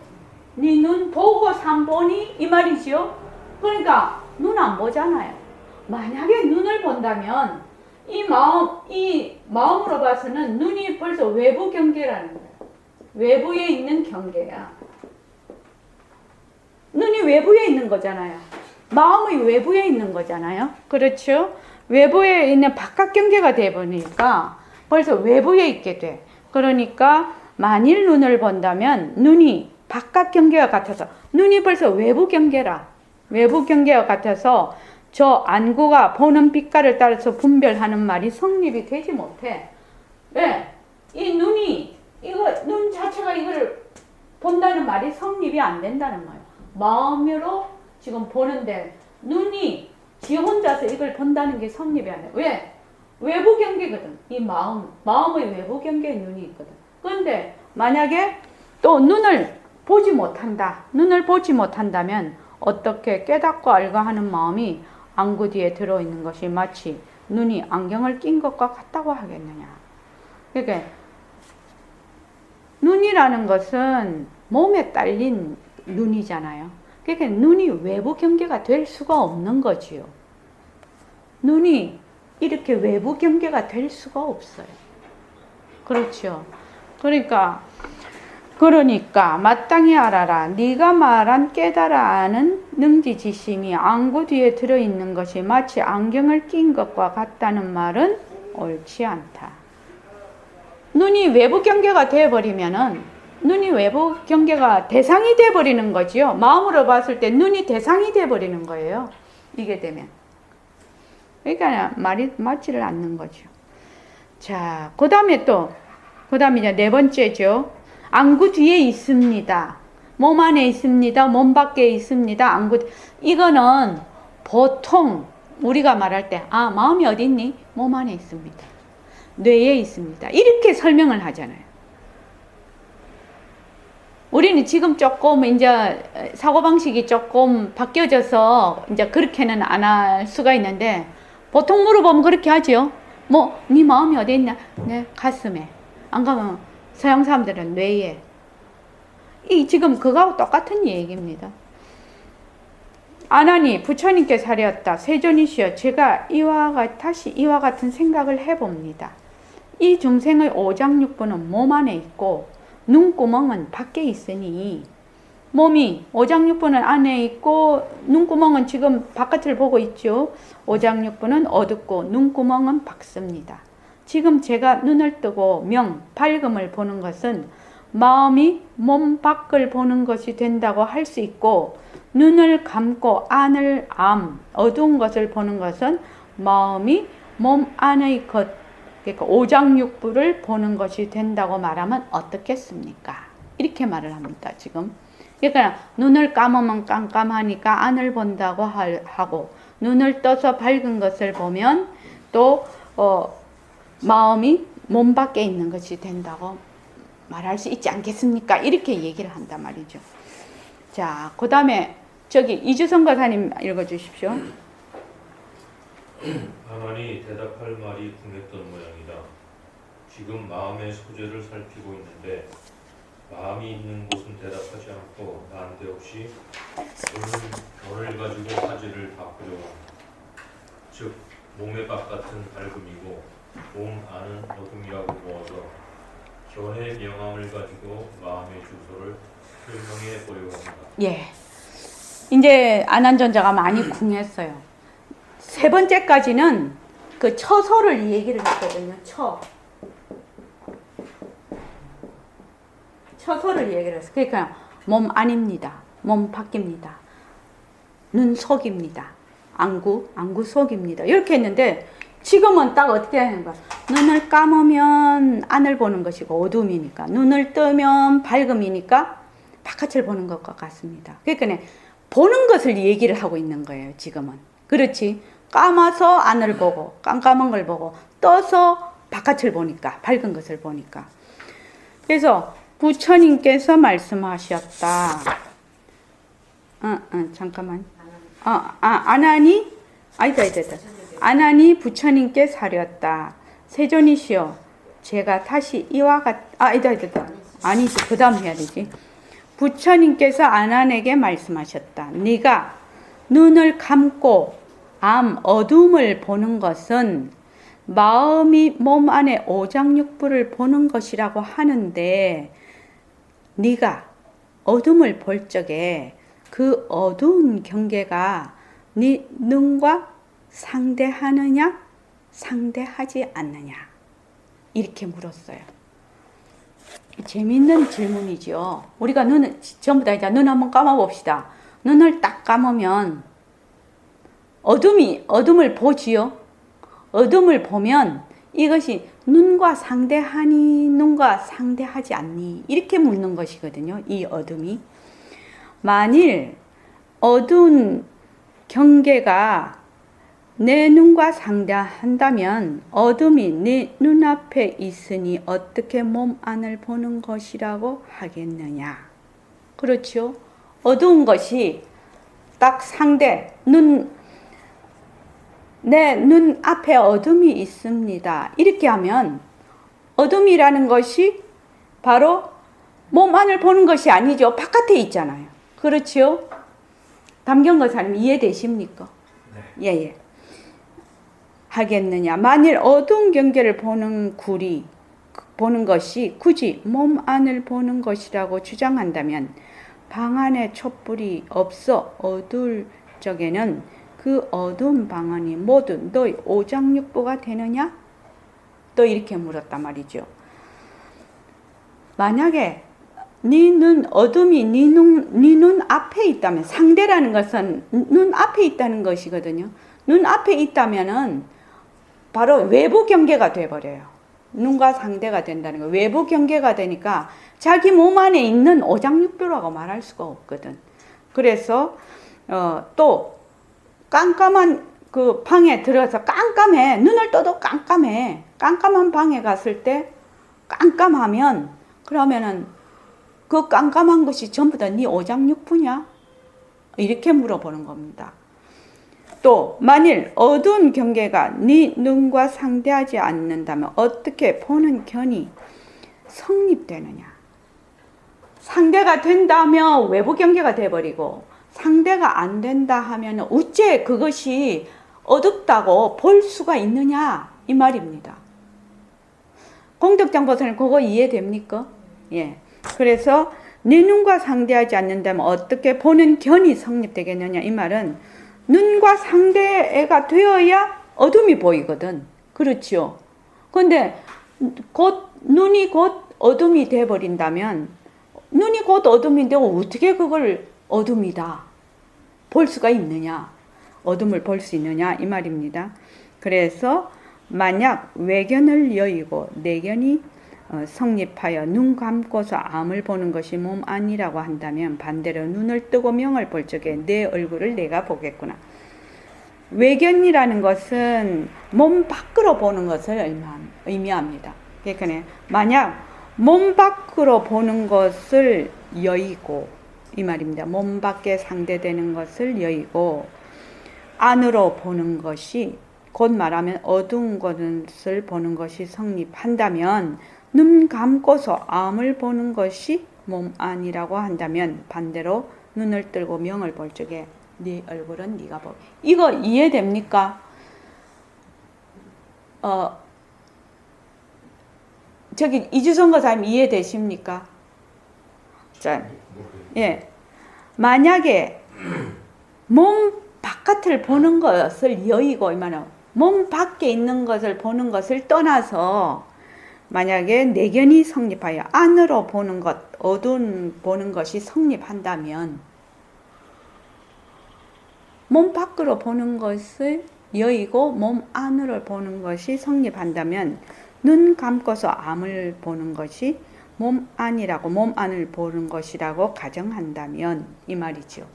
네 눈 보고 산 보니? 이 말이죠. 그러니까 눈 안 보잖아요. 만약에 눈을 본다면 이 마음으로 봐서는 눈이 벌써 외부 경계라는 거예요. 외부에 있는 경계야. 눈이 외부에 있는 거잖아요. 마음이 외부에 있는 거잖아요. 그렇죠? 외부에 있는 바깥 경계가 되어버리니까 벌써 외부에 있게 돼. 그러니까 만일 눈을 본다면 눈이 바깥 경계와 같아서 눈이 벌써 외부 경계라. 외부 경계와 같아서 저 안구가 보는 빛깔을 따라서 분별하는 말이 성립이 되지 못해. 왜? 이 눈이 눈 자체가 이걸 본다는 말이 성립이 안 된다는 거예요. 마음으로 지금 보는데 눈이 지 혼자서 이걸 본다는 게 성립이 안 돼. 왜? 외부 경계거든. 이 마음의 외부 경계에 눈이 있거든. 그런데 만약에 또 눈을 보지 못한다. 눈을 보지 못한다면 어떻게 깨닫고 알고 하는 마음이 안구 뒤에 들어있는 것이 마치 눈이 안경을 낀 것과 같다고 하겠느냐. 그러니까 눈이라는 것은 몸에 딸린 눈이잖아요. 그러니까 눈이 외부 경계가 될 수가 없는 거지요. 눈이 이렇게 외부 경계가 될 수가 없어요. 그렇죠. 그러니까 마땅히 알아라. 네가 말한 깨달아 아는 능지지심이 안구 뒤에 들어있는 것이 마치 안경을 낀 것과 같다는 말은 옳지 않다. 눈이 외부 경계가 되어버리면은 눈이 외부 경계가 대상이 되어버리는 거지요. 마음으로 봤을 때 눈이 대상이 되어버리는 거예요. 이게 되면. 그러니까 말이 맞지를 않는 거죠. 자, 그 다음에 이제 네 번째죠. 안구 뒤에 있습니다. 몸 안에 있습니다. 몸 밖에 있습니다. 안구. 이거는 보통 우리가 말할 때, 마음이 어디 있니? 몸 안에 있습니다. 뇌에 있습니다. 이렇게 설명을 하잖아요. 우리는 지금 조금 이제 사고방식이 조금 바뀌어져서 이제 그렇게는 안 할 수가 있는데, 보통 물어보면 그렇게 하죠. 네 마음이 어디 있냐? 네, 가슴에. 안 가면 서양 사람들은 뇌에. 지금 그거하고 똑같은 얘기입니다. 아나니 부처님께 사려었다. 세존이시여, 제가 다시 이와 같은 생각을 해봅니다. 이 중생의 오장육부는 몸 안에 있고 눈구멍은 밖에 있으니, 몸이 오장육부는 안에 있고 눈구멍은 지금 바깥을 보고 있죠. 오장육부는 어둡고 눈구멍은 밝습니다. 지금 제가 눈을 뜨고 밝음을 보는 것은 마음이 몸 밖을 보는 것이 된다고 할 수 있고, 눈을 감고 어두운 것을 보는 것은 마음이 몸 안의 것, 그러니까 오장육부를 보는 것이 된다고 말하면 어떻겠습니까? 이렇게 말을 합니다. 지금. 그러니까 눈을 감으면 깜깜하니까 안을 본다고 하고 눈을 떠서 밝은 것을 보면 또 마음이 몸 밖에 있는 것이 된다고 말할 수 있지 않겠습니까? 이렇게 얘기를 한단 말이죠. 자, 그 다음에 저기 이주성 과사님 읽어주십시오. 가만히 대답할 말이 궁했던 모양이다. 지금 마음의 소재를 살피고 있는데 마음이 있는 곳은 대답하지 않고 난데없이 너를 가지고 화제를 바꾸려고 한다. 즉 몸의 바깥은 밝음이고 몸 안은 어둠이라고 보아서 견해 명함을 가지고 마음의 주소를 설명해 보려고 한다. 예. 이제 안한전자가 많이 궁했어요. 세 번째까지는 그 처소를 얘기를 했거든요. 처소를 얘기를 했어요. 그러니까 몸 안입니다. 몸 밖입니다. 눈 속입니다. 안구 속입니다. 이렇게 했는데 지금은 딱 어떻게 하는 거야? 눈을 감으면 안을 보는 것이고 어둠이니까, 눈을 뜨면 밝음이니까 바깥을 보는 것과 같습니다. 그러니까 보는 것을 얘기를 하고 있는 거예요. 지금은. 그렇지. 감아서 안을 보고 깜깜한 걸 보고 떠서 바깥을 보니까, 밝은 것을 보니까. 그래서 부처님께서 말씀하셨다. 잠깐만. 아니다. 아나니 부처님께 사렸다. 세존이시여, 제가 다시 이와 아니다. 아니지, 그 다음 해야 되지. 부처님께서 아난에게 말씀하셨다. 네가 눈을 감고 어둠을 보는 것은 마음이 몸 안에 오장육부를 보는 것이라고 하는데, 네가 어둠을 볼 적에 그 어두운 경계가 네 눈과 상대하느냐 상대하지 않느냐, 이렇게 물었어요. 재미있는 질문이죠. 우리가 눈을 전부 다 이제 눈 한번 감아 봅시다. 눈을 딱 감으면 어둠을 보지요. 어둠을 보면 이것이 눈과 상대하니 눈과 상대하지 않니, 이렇게 묻는 것이거든요. 이 어둠이. 만일 어두운 경계가 내 눈과 상대한다면 어둠이 네 눈앞에 있으니 어떻게 몸 안을 보는 것이라고 하겠느냐. 그렇죠. 어두운 것이 딱 내 눈 앞에 어둠이 있습니다. 이렇게 하면 어둠이라는 것이 바로 몸 안을 보는 것이 아니죠. 바깥에 있잖아요. 그렇죠. 담경거사님 이해되십니까? 네. 예. 하겠느냐. 만일 어두운 경계를 보는 것이 굳이 몸 안을 보는 것이라고 주장한다면 방 안에 촛불이 없어 어두울 적에는 그 어두운 방 안이 모두 너의 오장육부가 되느냐? 또 이렇게 물었단 말이죠. 만약에 네 눈 어둠이 네 눈 앞에 있다면, 상대라는 것은 눈 앞에 있다는 것이거든요. 눈 앞에 있다면은 바로 외부 경계가 돼버려요. 눈과 상대가 된다는 거. 외부 경계가 되니까 자기 몸 안에 있는 오장육부라고 말할 수가 없거든. 그래서 또 깜깜한 그 방에 들어서 깜깜해. 눈을 떠도 깜깜해. 깜깜한 방에 갔을 때 깜깜하면 그러면은 그 깜깜한 것이 전부 다 네 오장육부냐? 이렇게 물어보는 겁니다. 또 만일 어두운 경계가 네 눈과 상대하지 않는다면 어떻게 보는 견이 성립되느냐? 상대가 된다면 외부 경계가 돼버리고 상대가 안 된다 하면 어째 그것이 어둡다고 볼 수가 있느냐, 이 말입니다. 공덕장보사님 그거 이해됩니까? 예. 그래서 네 눈과 상대하지 않는다면 어떻게 보는 견이 성립되겠느냐, 이 말은 눈과 상대가 되어야 어둠이 보이거든. 그렇죠. 근데 눈이 곧 어둠이 돼버린다면, 눈이 곧 어둠인데 어떻게 그걸 어둠이다 볼 수가 있느냐, 어둠을 볼 수 있느냐, 이 말입니다. 그래서 만약 외견을 여의고 내견이 성립하여 눈 감고서 암을 보는 것이 몸 아니라고 한다면 반대로 눈을 뜨고 명을 볼 적에 내 얼굴을 내가 보겠구나. 외견이라는 것은 몸 밖으로 보는 것을 의미합니다. 그러니까 만약 몸 밖으로 보는 것을 여의고 이 말입니다. 몸 밖에 상대되는 것을 여의고 안으로 보는 것이 곧 말하면 어두운 것을 보는 것이 성립한다면 눈 감고서 암을 보는 것이 몸 안이라고 한다면 반대로 눈을 뜨고 명을 볼 적에 네 얼굴은 네가 보. 이거 이해됩니까? 저기 이주성 거사님 이해되십니까? 자, 예. 만약에 몸 바깥을 보는 것을 여의고 몸 밖에 있는 것을 보는 것을 떠나서 만약에 내견이 성립하여 안으로 보는 것, 어두운 보는 것이 성립한다면 몸 밖으로 보는 것을 여의고 몸 안으로 보는 것이 성립한다면 눈 감고서 암을 보는 것이 몸 안이라고 몸 안을 보는 것이라고 가정한다면 이 말이죠.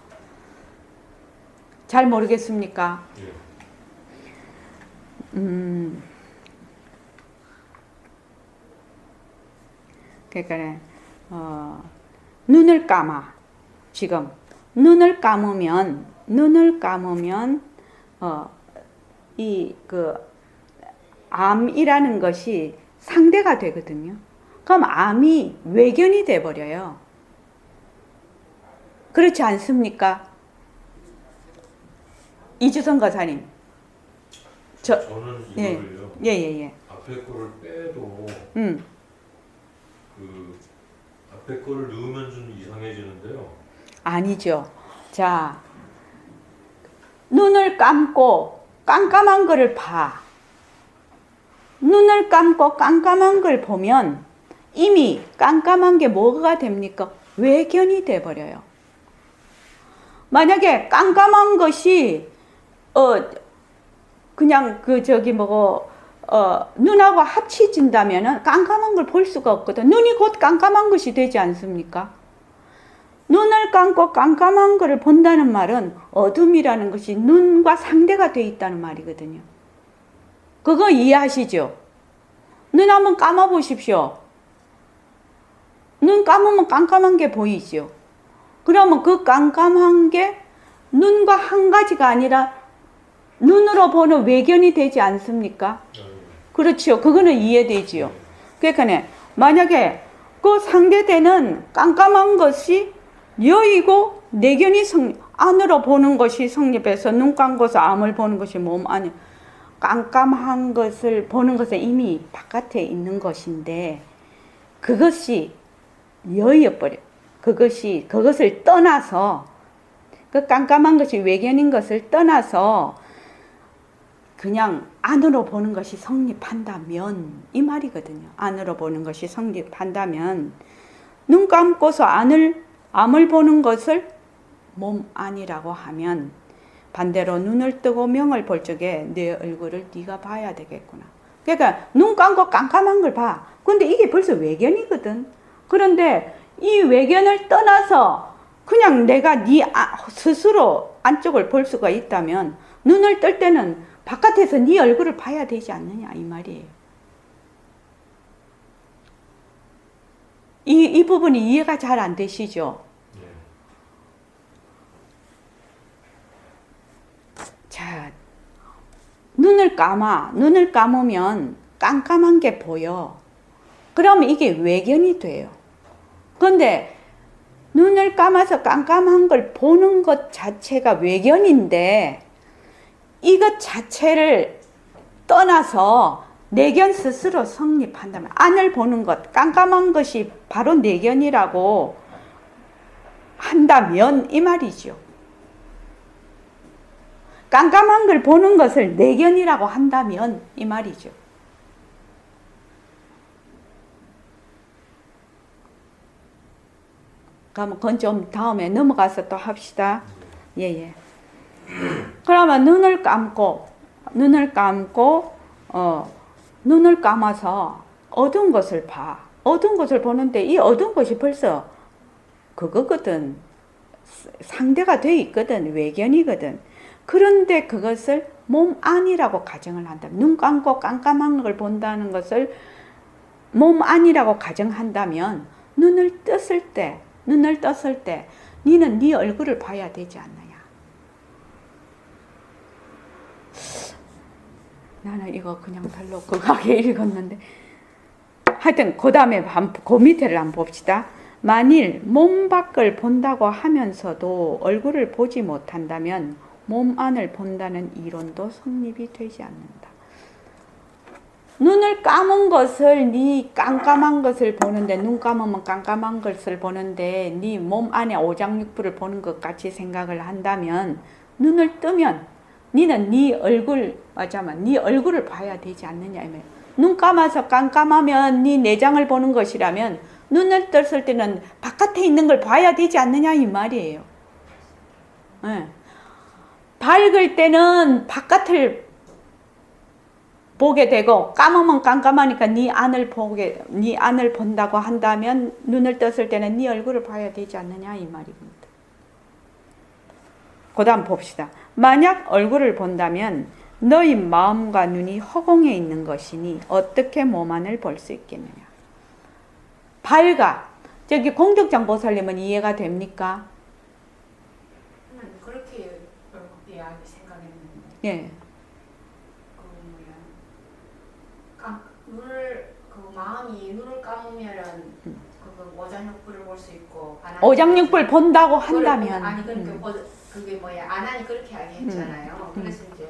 잘 모르겠습니까? 예. 그러니까 눈을 감아. 지금 눈을 감으면 이 그 암이라는 것이 상대가 되거든요. 그럼 암이 외견이 돼 버려요. 그렇지 않습니까? 이주성 거사님. 저는 예. 이거를요. 예. 앞에 거를 빼도 그 앞에 거를 넣으면 좀 이상해지는데요. 아니죠. 자, 눈을 감고 깜깜한 거를 봐. 눈을 감고 깜깜한 걸 보면 이미 깜깜한 게 뭐가 됩니까? 외견이 돼버려요. 만약에 깜깜한 것이 그냥 눈하고 합치진다면은 깜깜한 걸 볼 수가 없거든. 눈이 곧 깜깜한 것이 되지 않습니까? 눈을 감고 깜깜한 것을 본다는 말은 어둠이라는 것이 눈과 상대가 되어 있다는 말이거든요. 그거 이해하시죠? 눈 한번 감아 보십시오. 눈 감으면 깜깜한 게 보이죠. 그러면 그 깜깜한 게 눈과 한 가지가 아니라 눈으로 보는 외견이 되지 않습니까? 그렇죠. 그거는 이해되지요. 그러니까 만약에 그 상대되는 깜깜한 것이 여의고 내견이 안으로 보는 것이 성립해서 눈 감고서 암을 보는 것이 몸 안이 깜깜한 것을 보는 것은 이미 바깥에 있는 것인데 그것이 여의어버려. 그것을 떠나서 그 깜깜한 것이 외견인 것을 떠나서 그냥 안으로 보는 것이 성립한다면 이 말이거든요. 안으로 보는 것이 성립한다면 눈 감고서 암을 보는 것을 몸 안이라고 하면 반대로 눈을 뜨고 명을 볼 적에 내 얼굴을 네가 봐야 되겠구나. 그러니까 눈 감고 깜깜한 걸 봐. 근데 이게 벌써 외견이거든. 그런데 이 외견을 떠나서 그냥 내가 네 스스로 안쪽을 볼 수가 있다면 눈을 뜰 때는 바깥에서 네 얼굴을 봐야 되지 않느냐 이 말이에요. 이 부분이 이해가 잘 안 되시죠? 자, 눈을 감으면 깜깜한 게 보여. 그러면 이게 외견이 돼요. 그런데 눈을 감아서 깜깜한 걸 보는 것 자체가 외견인데 이것 자체를 떠나서 내견 스스로 성립한다면 안을 보는 것, 깜깜한 것이 바로 내견이라고 한다면 이 말이죠. 깜깜한 걸 보는 것을 내견이라고 한다면 이 말이죠. 그럼 그건 좀 다음에 넘어가서 또 합시다. 예. 그러면 눈을 감아서 어두운 것을 봐. 어두운 것을 보는데 이 어두운 것이 벌써 그거거든. 상대가 돼 있거든. 외견이거든. 그런데 그것을 몸 안이라고 가정을 한다. 눈 감고 깜깜한 걸 본다는 것을 몸 안이라고 가정한다면 눈을 떴을 때 니는 네 얼굴을 봐야 되지 않느냐. 나는 이거 그냥 별로 극하게 읽었는데 하여튼 그 다음에 그 밑에를 한번 봅시다. 만일 몸 밖을 본다고 하면서도 얼굴을 보지 못한다면 몸 안을 본다는 이론도 성립이 되지 않는다. 눈을 감은 것을 네 깜깜한 것을 보는데 눈 감으면 깜깜한 것을 보는데 네 몸 안에 오장육부를 보는 것 같이 생각을 한다면 눈을 뜨면 니는 네 얼굴 맞아만 네 얼굴을 봐야 되지 않느냐. 눈 감아서 깜깜하면 네 내장을 보는 것이라면 눈을 떴을 때는 바깥에 있는 걸 봐야 되지 않느냐 이 말이에요. 네. 밝을 때는 바깥을 보게 되고 감으면 깜깜하니까 네 안을 본다고 한다면 눈을 떴을 때는 네 얼굴을 봐야 되지 않느냐 이 말입니다. 그다음 봅시다. 만약 얼굴을 본다면 너희 마음과 눈이 허공에 있는 것이니 어떻게 몸 안을 볼 수 있겠느냐. 밝아. 저기 공덕장 보살님은 이해가 됩니까? 그렇게 생각했는데 예. 마음이 눈을 감으면은 그 오장육부를 볼 수 있고 오장육부를 본다고 한다면 아니 그러니까 그게 안 하니 그렇게 하겠잖아요. 그래서 이제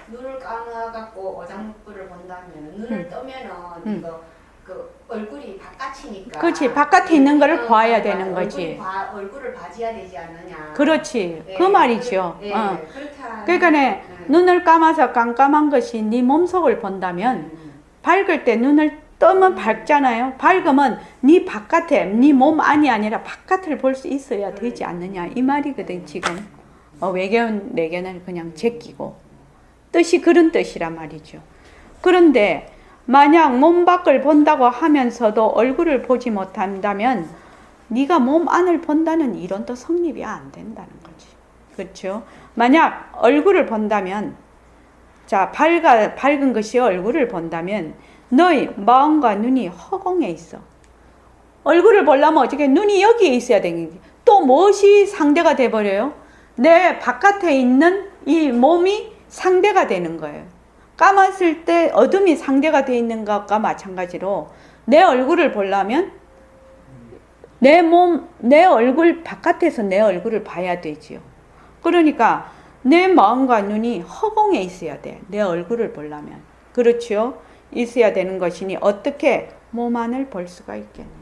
눈을 감아갖고 오장육부를 본다면 눈을 뜨면은 이거 그 얼굴이 바깥이니까 그렇지. 바깥에 있는 거를 봐야 되는 거지. 얼굴을 봐줘야 되지 않느냐. 그렇지. 네, 그 말이죠. 네, 그러니까 눈을 감아서 깜깜한 것이 네 몸속을 본다면 밝을 때 눈을 뜨면 밝잖아요. 밝으면 네 바깥에 네 몸 안이 아니라 바깥을 볼 수 있어야 되지 않느냐 이 말이거든. 지금 외견 내견을 그냥 제끼고 뜻이 그런 뜻이란 말이죠. 그런데 만약 몸 밖을 본다고 하면서도 얼굴을 보지 못한다면 네가 몸 안을 본다는 이론도 성립이 안 된다는 거지. 그렇죠? 만약 얼굴을 본다면 자 밝은 것이 얼굴을 본다면 너희 마음과 눈이 허공에 있어. 얼굴을 보려면 어떻게 눈이 여기에 있어야 되는 게 또 무엇이 상대가 돼버려요? 내 바깥에 있는 이 몸이 상대가 되는 거예요. 감았을 때 어둠이 상대가 되어 있는 것과 마찬가지로 내 얼굴을 보려면 내 얼굴 바깥에서 내 얼굴을 봐야 되지요. 그러니까 내 마음과 눈이 허공에 있어야 돼. 내 얼굴을 보려면. 그렇죠? 있어야 되는 것이니 어떻게 몸 안을 볼 수가 있겠느냐.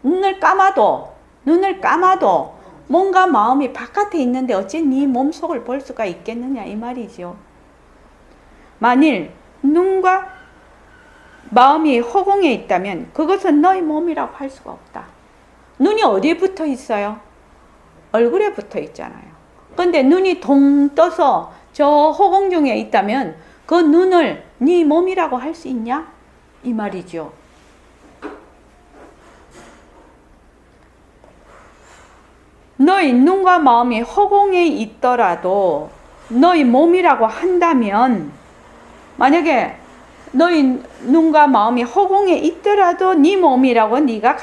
눈을 감아도 뭔가 마음이 바깥에 있는데 어째 네 몸속을 볼 수가 있겠느냐 이 말이죠. 만일 눈과 마음이 허공에 있다면 그것은 너희 몸이라고 할 수가 없다. 눈이 어디에 붙어 있어요? 얼굴에 붙어 있잖아요. 그런데 눈이 동 떠서 저 허공 중에 있다면 그 눈을 네 몸이라고 할 수 있냐? 이 말이죠. 너희 눈과 마음이 허공에 있더라도 너희 몸이라고 한다면 만약에 너희 눈과 마음이 허공에 있더라도 네 몸이라고 네가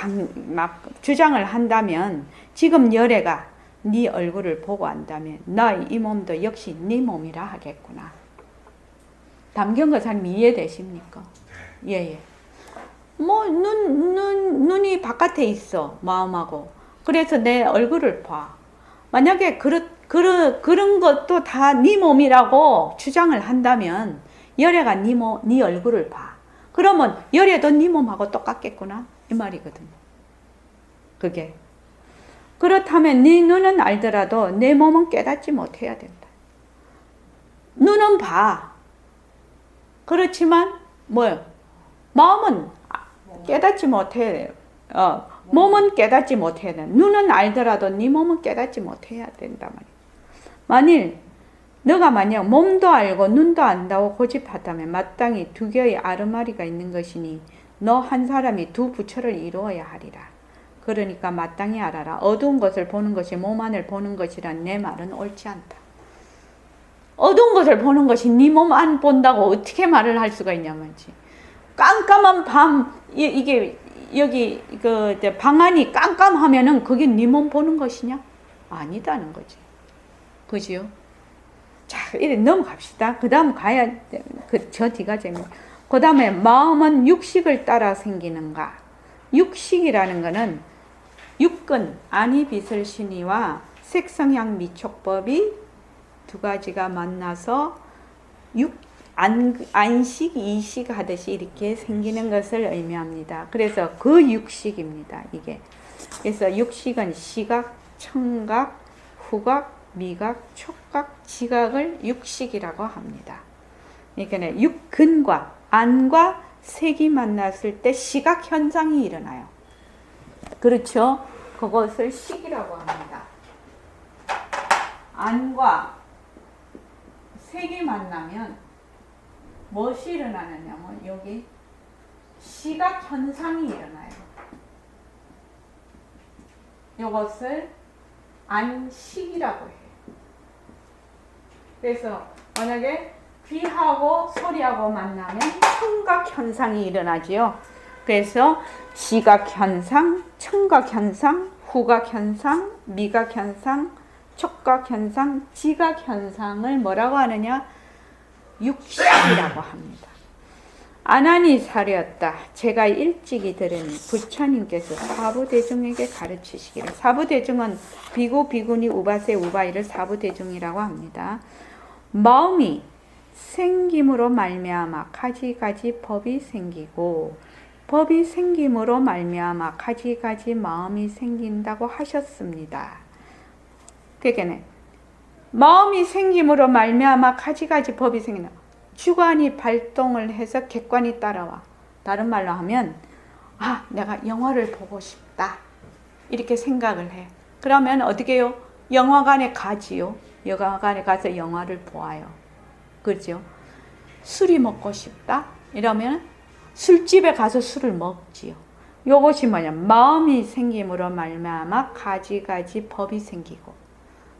막 주장을 한다면 지금 열애가 네 얼굴을 보고 한다면 나 이 몸도 역시 네 몸이라 하겠구나. 담경거 사님 이해되십니까? 예. 눈이 바깥에 있어 마음하고. 그래서 내 얼굴을 봐. 만약에 그런 것도 다 네 몸이라고 주장을 한다면 열애가 네 얼굴을 봐. 그러면 열애도 네 몸하고 똑같겠구나 이 말이거든요. 그게. 그렇다면 네 눈은 알더라도 내 몸은 깨닫지 못해야 된다. 눈은 봐. 그렇지만 마음은 깨닫지 못해. 몸은 깨닫지 못해야 돼. 눈은 알더라도 네 몸은 깨닫지 못해야 된다 말이야. 만일 너가 만약 몸도 알고 눈도 안다고 고집하다면 마땅히 두 개의 아르마리가 있는 것이니 너 한 사람이 두 부처를 이루어야 하리라. 그러니까 마땅히 알아라. 어두운 것을 보는 것이 몸 안을 보는 것이란 내 말은 옳지 않다. 어두운 것을 보는 것이 네 몸 안 본다고 어떻게 말을 할 수가 있냐면지. 깜깜한 밤, 이게 여기 그 방안이 깜깜하면은 그게 네 몸 보는 것이냐? 아니다는 거지. 그지요? 자, 이래 넘어갑시다. 그 다음 가야, 저 뒤가 재밌네. 그 다음에 마음은 육식을 따라 생기는가? 육식이라는 거는 육근, 안이 빛을 신이와 색성향 미촉법이 두 가지가 만나서 안식, 이식 하듯이 이렇게 생기는 것을 의미합니다. 그래서 그 육식입니다. 이게. 그래서 육식은 시각, 청각, 후각, 미각, 촉각, 지각을 육식이라고 합니다. 그러니까 육근과 안과 색이 만났을 때 시각 현상이 일어나요. 그렇죠? 그것을 식이라고 합니다. 안과 색이 만나면 무엇이 일어나느냐면 여기 시각 현상이 일어나요. 이것을 안식이라고 해요. 그래서 만약에 귀하고 소리하고 만나면 청각 현상이 일어나지요. 그래서 시각 현상, 청각 현상, 후각 현상, 미각 현상, 촉각 현상, 지각 현상을 뭐라고 하느냐? 육식이라고 합니다. 아난이 사려었다. 제가 일찍이 들으니 부처님께서 사부대중에게 가르치시기를. 사부대중은 비구, 비구니, 우바세, 우바이를 사부대중이라고 합니다. 마음이 생김으로 말미암아 가지가지 법이 생기고 법이 생김으로 말미암아 가지가지 마음이 생긴다고 하셨습니다. 그러니까 마음이 생김으로 말미암아 가지가지 법이 생긴다. 주관이 발동을 해서 객관이 따라와. 다른 말로 하면 아, 내가 영화를 보고 싶다. 이렇게 생각을 해. 그러면 어떻게 해요? 영화관에 가지요. 영화관에 가서 영화를 보아요. 그렇죠? 술이 먹고 싶다? 이러면 술집에 가서 술을 먹지요. 요것이 뭐냐? 마음이 생김으로 말미암아 가지가지 법이 생기고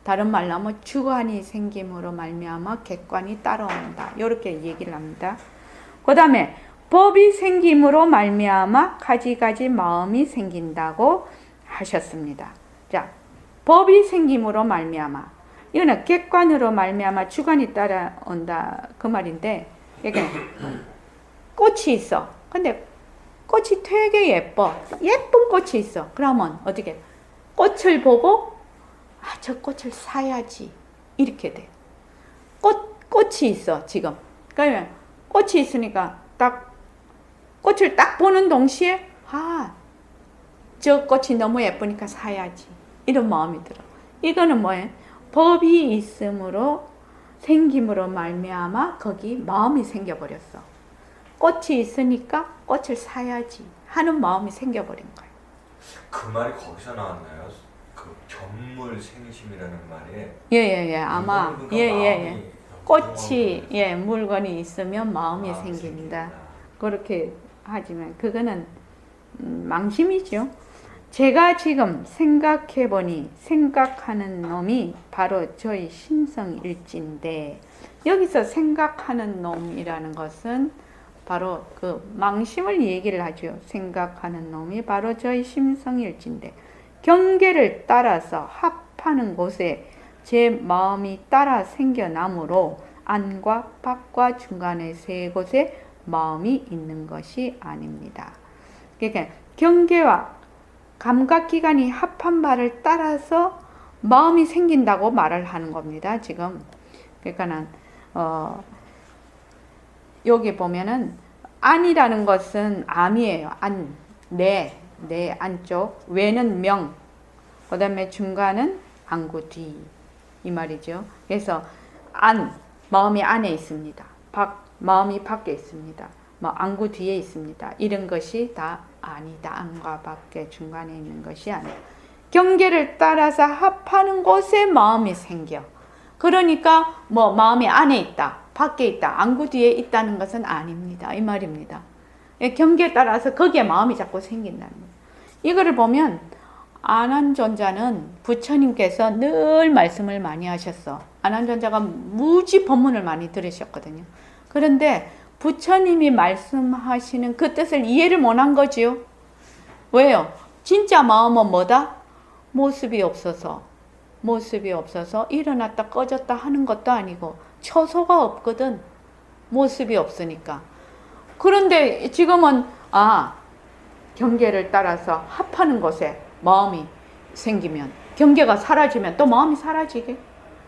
다른 말로 하면 주관이 생김으로 말미암아 객관이 따라온다. 이렇게 얘기를 합니다. 그 다음에 법이 생김으로 말미암아 가지가지 마음이 생긴다고 하셨습니다. 자, 법이 생김으로 말미암아 이거는 객관으로 말미암아 주관이 따라온다 그 말인데 이게 꽃이 있어. 근데 꽃이 되게 예뻐. 예쁜 꽃이 있어. 그러면 어떻게? 꽃을 보고 아, 저 꽃을 사야지. 이렇게 돼. 꽃이 있어, 지금. 그러면 꽃이 있으니까 꽃을 딱 보는 동시에 아, 저 꽃이 너무 예쁘니까 사야지. 이런 마음이 들어. 이거는 뭐예요? 법이 있음으로 생김으로 말미암아 거기 마음이 생겨버렸어. 꽃이 있으니까 꽃을 사야지 하는 마음이 생겨버린 거예요. 그 말이 거기서 나왔나요? 그 견물 생심이라는 말이. 예, 아마 그러니까 예. 꽃이 물건이 있으면 마음이 생긴다. 그렇게 하지만 그거는 망심이죠. 제가 지금 생각해보니 생각하는 놈이 바로 저희 심성일지인데 여기서 생각하는 놈이라는 것은 바로 그 망심을 얘기를 하죠. 생각하는 놈이 바로 저희 심성일지인데 경계를 따라서 합하는 곳에 제 마음이 따라 생겨나므로 안과 밖과 중간의 세 곳에 마음이 있는 것이 아닙니다. 그러니까 경계와 감각기관이 합한 바를 따라서 마음이 생긴다고 말을 하는 겁니다. 지금 그러니까는 여기 보면은 안이라는 것은 암이에요. 안, 내 안쪽, 외는 명, 그 다음에 중간은 안구 뒤 이 말이죠. 그래서 안, 마음이 안에 있습니다. 밖, 마음이 밖에 있습니다. 뭐 안구 뒤에 있습니다. 이런 것이 다 아니다. 안과 밖에 중간에 있는 것이 아니다. 경계를 따라서 합하는 곳에 마음이 생겨. 그러니까 뭐 마음이 안에 있다, 밖에 있다, 안구 뒤에 있다는 것은 아닙니다. 이 말입니다. 경계에 따라서 거기에 마음이 자꾸 생긴다는 거예요. 이거를 보면 안한존자는 부처님께서 늘 말씀을 많이 하셨어. 안한존자가 무지 법문을 많이 들으셨거든요. 그런데 부처님이 말씀하시는 그 뜻을 이해를 못한 거지요. 왜요? 진짜 마음은 뭐다? 모습이 없어서 일어났다 꺼졌다 하는 것도 아니고 처소가 없거든. 모습이 없으니까. 그런데 지금은 경계를 따라서 합하는 곳에 마음이 생기면, 경계가 사라지면 또 마음이 사라지게.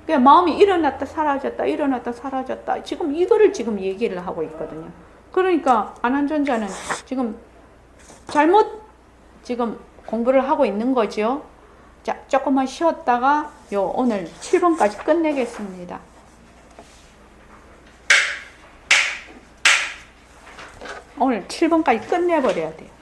그러니까 마음이 일어났다 사라졌다 일어났다 사라졌다, 지금 이거를 지금 얘기를 하고 있거든요. 그러니까 안한존자는 지금 잘못 지금 공부를 하고 있는 거죠. 자, 조금만 쉬었다가 오늘 7번까지 끝내겠습니다. 오늘 7번까지 끝내버려야 돼요.